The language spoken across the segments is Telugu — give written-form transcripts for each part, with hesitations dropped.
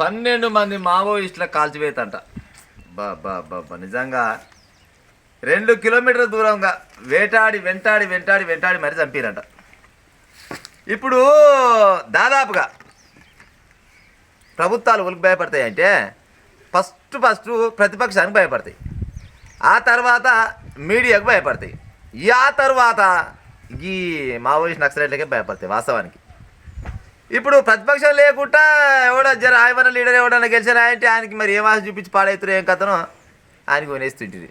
12 మంది మావోయిస్టుల కాల్చివేతంట. నిజంగా 2 కిలోమీటర్ల దూరంగా వేటాడి వెంటాడి వెంటాడి వెంటాడి మరి చంపారంట. ఇప్పుడు దాదాపుగా ప్రభుత్వాలు ఎవరికి భయపడతాయి అంటే ఫస్ట్ ప్రతిపక్షానికి భయపడతాయి, ఆ తర్వాత మీడియాకు భయపడతాయి, ఆ తర్వాత ఈ మావోయిస్ట్ నక్సలైట్లకే భయపడతాయి వాస్తవానికి. ఇప్పుడు ప్రతిపక్షం లేకుండా ఎవడో జర ఆయన లీడర్ ఎవడన్నా గెలిచినా అంటే ఆయనకి మరి ఏం ఆశ చూపించి పాడవుతారు ఏం కథనో ఆయనకి కొనేస్తుంటుంది.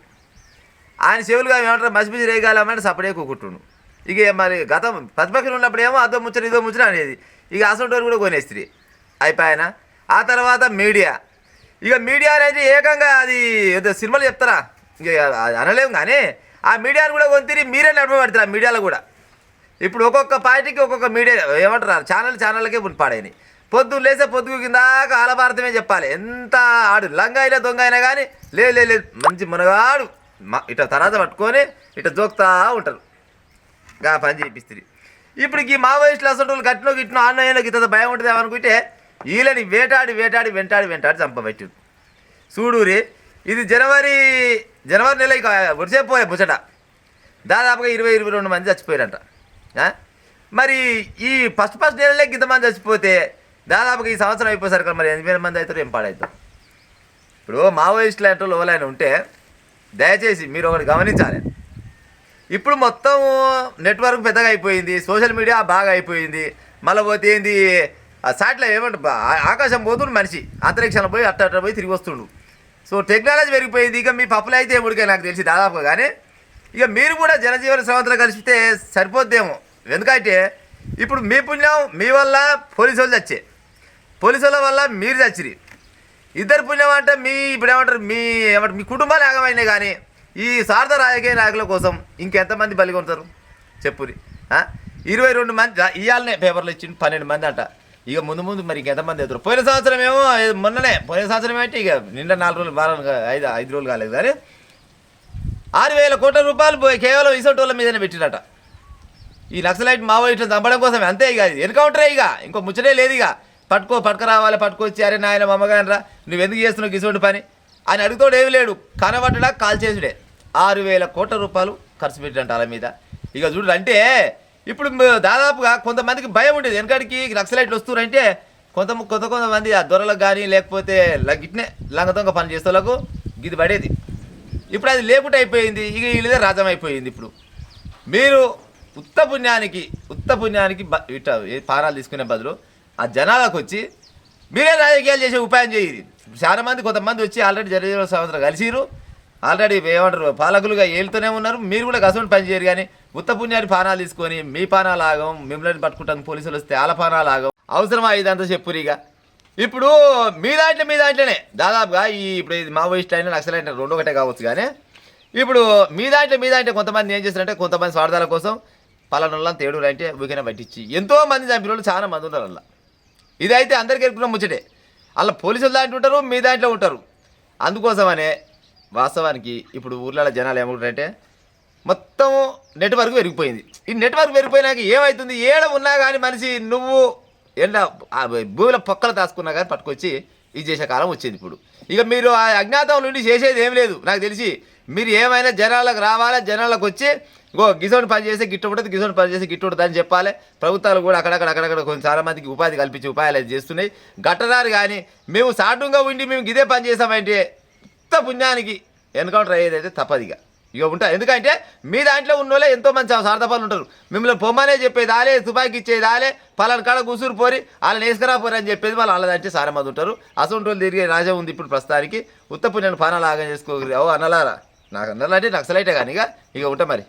ఆయన చెవులుగా ఏమంటారు మసిపిసి రేగాలంటే సపడే కూకుంటుండు. ఇక మరి గతం ప్రతిపక్షం ఉన్నప్పుడు ఏమో అదో ముచ్చట ఇదో ముచ్చట అనేది, ఇక అసలు కూడా కొనేస్తుంది అయిపోయాన. ఆ తర్వాత మీడియా, ఇక మీడియా అనేది ఏకంగా అది ఏదో సినిమాలు చెప్తారా ఇక అనలేము, కానీ ఆ మీడియాను కూడా కొంతిరి మీరే నడపబడతారు ఆ మీడియాలో కూడా. ఇప్పుడు ఒక్కొక్క పార్టీకి ఒక్కొక్క మీడియా ఏమంటారు ఛానళ్ళకే పాడైనాయి. పొద్దున్న లేసే పొద్దుకు కింద ఆలభారతమే చెప్పాలి. ఎంత ఆడు లంగా అయినా దొంగ అయినా కానీ లేదు మంచి మునగాడు ఇట్లా తర్వాత పట్టుకొని ఇట్లా జోక్తా ఉంటారు, గా పని చేపిస్తుంది. ఇప్పుడు ఈ మావోయిస్టులు అసలు గట్టినో గిట్టినో ఆన్లైన్లో గిట్ట భయం ఉంటుంది అనుకుంటే వీళ్ళని వేటాడి వేటాడి వెంటాడి వెంటాడి చంపబెట్టు చూడూరి. ఇది జనవరి నెల ఇక వరిసేపోయే ముచ్చట దాదాపుగా 22 మంది చచ్చిపోయారంట. మరి ఈ ఫస్ట్ నెలలే ఇంతమంది చచ్చిపోతే దాదాపుగా ఈ సంవత్సరం అయిపోయేసరికి మరి 8,000 మంది అవుతారు, ఏం పాడవుతారు. ఇప్పుడు మావోయిస్టులు అంటే ఎవరైనా ఉంటే దయచేసి మీరు ఒకటి గమనించాలి. ఇప్పుడు మొత్తం నెట్వర్క్ పెద్దగా అయిపోయింది, సోషల్ మీడియా బాగా అయిపోయింది. మళ్ళీ పోతే ఏంది సాటిలైట్ ఏమంటారు ఆకాశం పోతుండు మనిషి, అంతరిక్షంలో పోయి అట్ట పోయి తిరిగి వస్తుండు. సో టెక్నాలజీ పెరిగిపోయింది. ఇక మీ పప్పులు అయితే ఎముడికే నాకు తెలిసి దాదాపుగా, కానీ ఇక మీరు కూడా జనజీవన స్రవంతిలో కలిపితే సరిపోద్దేమో. ఎందుకంటే ఇప్పుడు మీ పుణ్యం మీ వల్ల పోలీసు వాళ్ళు చచ్చే, పోలీసు వాళ్ళ వల్ల మీరు చచ్చిరి. ఇద్దరు పుణ్యం అంటే ఇప్పుడు ఏమంటారు మీ కుటుంబాలు ఆగమైనాయి. కానీ ఈ స్వార్థ రాజకీయ నాయకుల కోసం ఇంకెంతమంది బలిగొంటారు చెప్పురి. 22 మంది ఇవాళనే పేపర్లో ఇచ్చింది, 12 మంది అంట. ఇక ముందు మరి ఇంకెంతమంది అవుతారు. పోయిన సంవత్సరం ఏమో పోయిన సంవత్సరం అంటే ఇక నిండా 4 రోజులు వారం 5 రోజులు కాలేదు, కానీ 6,000 కోట్ల రూపాయలు కేవలం ఇసోటోళ్ళ మీదనే పెట్టినట ఈ నక్సలైట్ మావోయిస్టులు చంపడం కోసం. అంతే ఇక ఎన్కౌంటరే, ఇక ఇంకో ముచ్చటే లేదు. ఇక పట్టుకురావాలి, పట్టుకొచ్చి అరే నాయన మమ్మగాని రా నువ్వు ఎందుకు చేస్తున్నావు గిసోటి పని అని అడుగుతాడు. ఏమి లేడు, కనబడ్డా కాల్ చేసుడే. 6,000 కోట్ల రూపాయలు ఖర్చు పెట్టినట్టు వాళ్ళ మీద. ఇక చూడు అంటే ఇప్పుడు దాదాపుగా కొంతమందికి భయం ఉండేది. వెనకడికి నక్సలైట్లు వస్తున్నారంటే కొంతమంది ఆ దొరలకు కానీ లేకపోతే గిట్నే లంగదొంగ పని చేసేవాళ్ళకు గిది పడేది. ఇప్పుడు అది లేకుండా అయిపోయింది. ఇక వీళ్ళదే రాజ్యం అయిపోయింది. ఇప్పుడు మీరు ఉత్త పుణ్యానికి ఇట్లా పారాలు తీసుకునే బదులు ఆ జనాలకు వచ్చి మీరే రాజకీయాలు చేసే ఉపాయం చేయరు. చాలా మంది కొంతమంది వచ్చి ఆల్రెడీ జనజీవన సంవత్సరం కలిసిరు, ఆల్రెడీ ఏమంటారు పాలకులుగా ఏలుతూనే ఉన్నారు. మీరు కూడా కసోటి పని చేయరు, కానీ ఉత్త పుణ్యాన్ని పానాలు తీసుకొని మీ పానాలు ఆగం, మిమ్మల్ని పట్టుకుంటాను పోలీసులు వస్తే వాళ్ళ పానాలు ఆగం. అవసరమా ఇదంతా చెప్పురిగా. ఇప్పుడు మీ దాంట్లోనే దాదాపుగా ఇప్పుడు ఇది మావోయిస్ట్ అయినా నక్సలైట్ అయినా 2 ఒకటే కావచ్చు, కానీ ఇప్పుడు మీ దాంట్లో కొంతమంది ఏం చేస్తారంటే కొంతమంది స్వార్థాల కోసం పలానోళ్ళని తేడు అంటే ఊరికైనా పట్టించి ఎంతోమంది చంపిన వాళ్ళు చాలా మంది ఉంటారు అలా. ఇదైతే అందరికీ ఎరుకున్న ముచ్చటే. అలా పోలీసులు దాంట్లో ఉంటారు, మీ దాంట్లో ఉంటారు. అందుకోసమనే వాస్తవానికి ఇప్పుడు ఊర్లలో జనాలు ఏమంటారంటే మొత్తం నెట్వర్క్ పెరిగిపోయింది. ఈ నెట్వర్క్ పెరిగిపోయినాక ఏమవుతుంది, ఏడ ఉన్నా కానీ మనిషి నువ్వు భూమిలో పొక్కలు దాచుకున్నా కానీ పట్టుకొచ్చి ఇది చేసే కాలం వచ్చింది. ఇప్పుడు ఇక మీరు ఆ అజ్ఞాతం నుండి చేసేది ఏం లేదు. నాకు తెలిసి మీరు ఏమైనా జనాలకు రావాలి, జనాలకు వచ్చి గిసోని పని చేస్తే గిట్టు ఉంటుంది, గిసోని పని చేస్తే గిట్టు ఉంటుంది అని చెప్పాలి. ప్రభుత్వాలు కూడా అక్కడక్కడ కొంచెం చాలా మందికి ఉపాధి కల్పించే ఉపాయాలు అయితే చేస్తున్నాయి. గట్టరారు కానీ మేము సాటుగా ఉండి మేము ఇదే పని చేసామంటే ఉత్త పుణ్యానికి ఎన్కౌంటర్ అయ్యేదైతే తప్పదిగా ఇక ఉంటా. ఎందుకంటే మీ దాంట్లో ఉన్నోళ్ళే ఎంతోమంది స్వార్థపాలు ఉంటారు. మిమ్మల్ని పొమ్మనే చెప్పేది ఆలే, తుపాకి ఇచ్చేది ఆలే, పలానా కాడ కూసురు పోరి వాళ్ళని వేసుకురా పోరి అని చెప్పేది వాళ్ళు వాళ్ళదంటే చాలా మంది ఉంటారు. అసలు వాళ్ళు తిరిగే రాజా ఉంది ఇప్పుడు ప్రస్తుతానికి. ఉత్త పుణ్యాన్ని పానాలు ఆగం చేసుకోగలి. అన్నలారా నాకు అన్నలాంటి నక్సలైటే కానీ ఇక ఉంటా మరి.